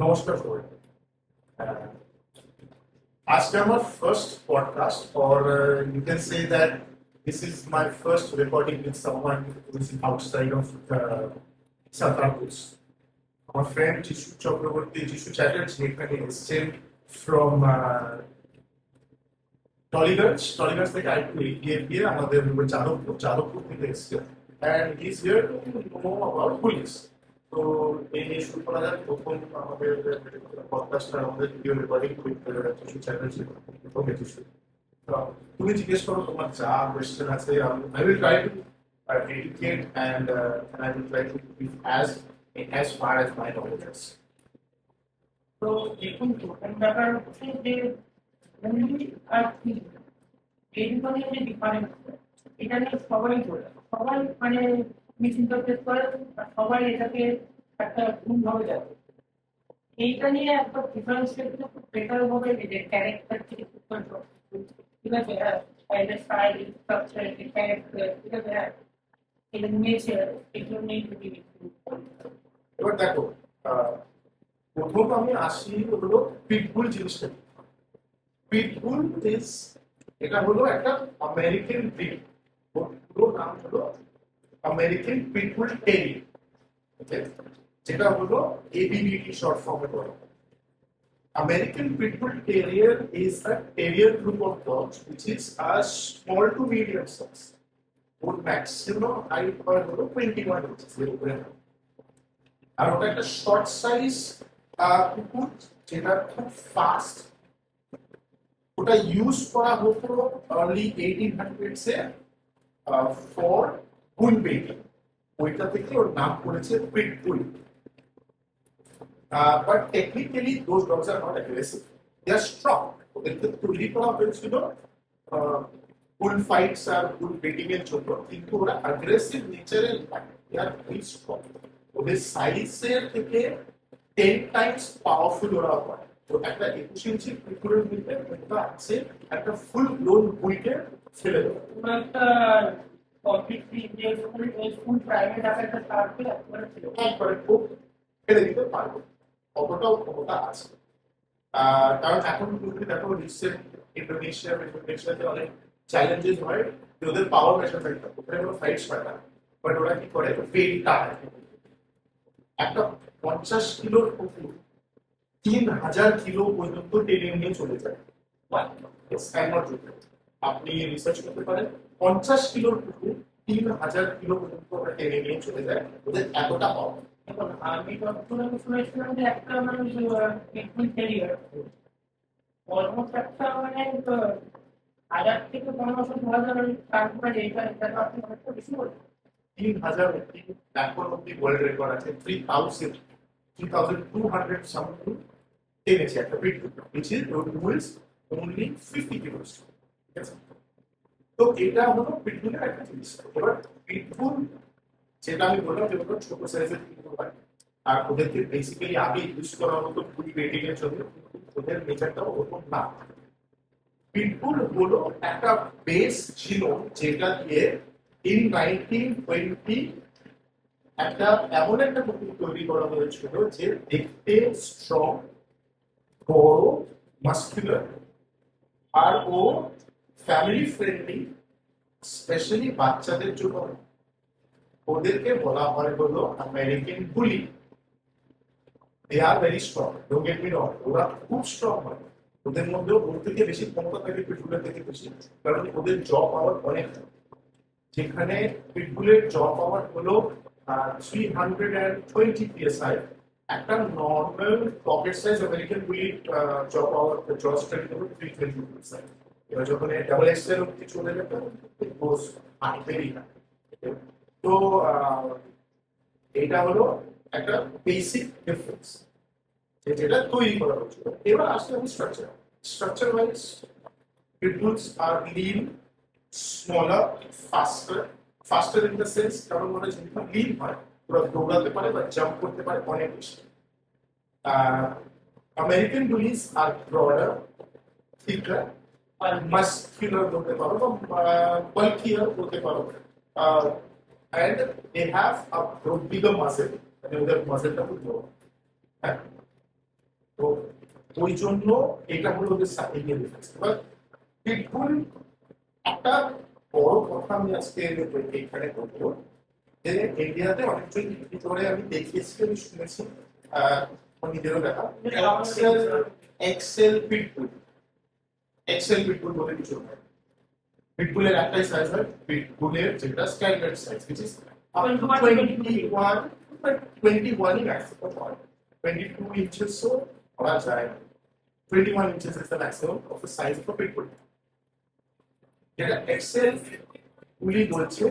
নমস্কার সবাইকে। Uh, আজকে আমার first podcast or you can say that this is my first recording with someone who is outside of Satarpus. আমার friend যিশু চক্রবর্তী, যিশু চ্যাটার্জি এখানে এসছেন ফ্রম টলিগঞ্জ থেকে আরেকটু এগিয়ে গিয়ে আমাদের যাদবপুর থেকে এসছেন, and he's here to know about police. তো এই নিয়ে শুরু করা যাক। প্রথম আমাদের পডকাস্টটা আমাদের ভিডিও রেকর্ডিং কিছু চ্যানেল ওকে কিছু তুমি জিজ্ঞেস করো তোমার যা কোয়েশ্চেন আছে। I will try to educate and I will try to be as far as my knowledge is. তো দেখুন প্রথম ব্যাপার হচ্ছে যে মন্দির আর পীর এই দুটোর যে ডিফারেন্স এটা নিয়ে সবাই বলে, সবাই মানে মিসইন্টারপ্রেট করে আর সবাই এটাকে একটা ভুলভাবে দেখে। এইটা নিয়ে একটা ডিফারেন্সিয়েট খুব বেটার ভাবে যে ক্যারেক্টার থেকে ঠিক আছে, হ্যাঁ এর স্টাইল স্ট্রাকচার ক্যারেক্টার ঠিক আছে, হ্যাঁ এর নেচার এগুলো নিয়ে যদি এবার দেখো, প্রথম আমি আসি হলো পিটবুল জিনিসটা। পিটবুল ইজ এটা হলো একটা আমেরিকান ব্রিড, পুরো নাম হলো আমেরিকান পিটবুল টেরিয়ার, ওকে, যেটা হলো এবিবিটি শর্ট ফর্মে বলা। American Pitbull Terrier is a terrier group of dogs which is a small to medium size. Or maximum height হয় হলো 21 inches এর উপরে। আর ওটা একটা শর্ট সাইজ কুকুর যেটা খুব ফাস্ট। ওটা ইউজ করা হতো আর্লি 1800s এ ফর বুল বেটিং। ওইটা থেকে ওর নাম পড়েছে pitbull. But technically those dogs are not aggressive. They are strong. ওদেরকে তৈরি করা হয়েছিল বুল ফাইটস আর বুল বেটিং এর জন্য, কিন্তু ওরা অ্যাগ্রেসিভ নেচারের নয়। They are very strong. ওদের সাইজের থেকে 10 টাইমস পাওয়ারফুল ওরা হয়। তো একটা 21 ইঞ্চি কুকুরের মধ্যে একটা আছে একটা ফুল গ্রোন বুলকে ফেলে দেবে। পুরো একটা কমপ্লিটলি যে ফুল প্রাইভেট একটা সার্কেল একবারে খুব ফেলে দিতে পারবে, অতটাও ক্ষমতা আছে। কারণ এখন তুমি দেখো রিসেন্ট ইন্ডোনেশিয়াতে অনেক চ্যালেঞ্জেস হয় যে ওদের পাওয়ার মেজারমেন্ট ওখানে কোনো ফাইটস হয় না, বাট ওরা কি করে ওয়েট টানে। একটা 50 কিলোর কুকুর 3000 কিলো পর্যন্ত টেনে নিয়ে চলে যায়। আপনি রিসার্চ করতে পারেন, 50 কিলোর কুকুর 3000 কিলো পর্যন্ত ওরা টেনে নিয়ে চলে যায়, ওদের এতটা পাওয়ার। আমি যতক্ষণ শুনেছিলাম যে একটা মানুষ পিটবুল টেরিয়ার অলমোস্ট একটা মানে 1000 থেকে 1500 তারপরে এইটা এটা তো আপনি অনেকটা বেশি বলছেন। 3000 অব্দি এখন অব্দি ওয়ার্ল্ড রেকর্ড আছে। 3200 সামথিং টেনেছে একটা pitbull, which is rules only 50 kilos, ঠিক আছে? তো এটা হলো পিটবুলের একটা জিনিস। এবার পিটবুল যেটা আমি বললাম যে ওটা ছোট সাইজের পিটবুল হয়, আর ওদেরকে বেসিক্যালি আগে ইউজ করা হতো বুল বেটিং এর জন্য, ওদের নেচারটাও ওরকম না। পিটবুল হলো একটা বেস ছিল যেটা দিয়ে ইন 1920 একটা এমন একটা কুকুর তৈরি করা হয়েছিল যে দেখতে স্ট্রং, বড়, মাস্কুলার, আর ও ফ্যামিলি ফ্রেন্ডলি, স্পেশালি বাচ্চাদের জন্য। ওদেরকে বলা হয় হলো American bully. They are very strong, don't get me wrong, ওরা খুব স্ট্রং হয়। ওদের মধ্যেও ওর থেকে বেশি ক্ষমতা থাকে পিটবুলের থেকে বেশি, কারণ ওদের জ পাওয়ার অনেক। যেখানে পিটবুলের জ পাওয়ার হলো 320 PSI, একটা নর্মাল পকেট সাইজ আমেরিকান বুলির জ পাওয়ার জ স্ট্রেংথ হলো 320 PSI। এবার যখন ডাবল এক্সেল অব্দি চলে যেত গোস ভেরি হাই। তো এটা হলো একটা বেসিক ডিফারেন্স যেটা তৈরি করা হয়েছিল। এবার আসলে আমি স্ট্রাকচার ওয়াইজ পিটবুলস আর lean, smaller, faster in the sense, কারণ ওরা যেহেতু লিন হয় ওরা দৌড়াতে পারে বা জাম্প করতে পারে অনেক বেশি। আমেরিকান বুলিজ আর ব্রডার, থিকার আর মাস্কুলার বলতে পারো বা বাল্কিয়ার বলতে পারো, and they have a bigger muscle, মানে ওদের মাসেলটা খুব বড়। হ্যাঁ, তো ওই জন্য এটা হলো ওদের ইন্ডিয়ান ডিফারেন্স। এবার পিটবুল একটা বড় কথা আমি আজকে এখানে বলবো যে ইন্ডিয়াতে অনেকজন ভিতরে আমি দেখিয়েছি, আমি শুনেছি, নিজেরও দেখা এক্সেল পিটবুল, এক্সেল পিটবুল বলে কিছু হয়। পিটবুলের একটাই সাইজ হয়, পিটবুলের যেটা standard size, which is up to 21 maximum হয়, 22 inches ও করা যায়, 21 inches is the maximum of the size of a pitbull. যেটা এক্সেল গুলি বলছে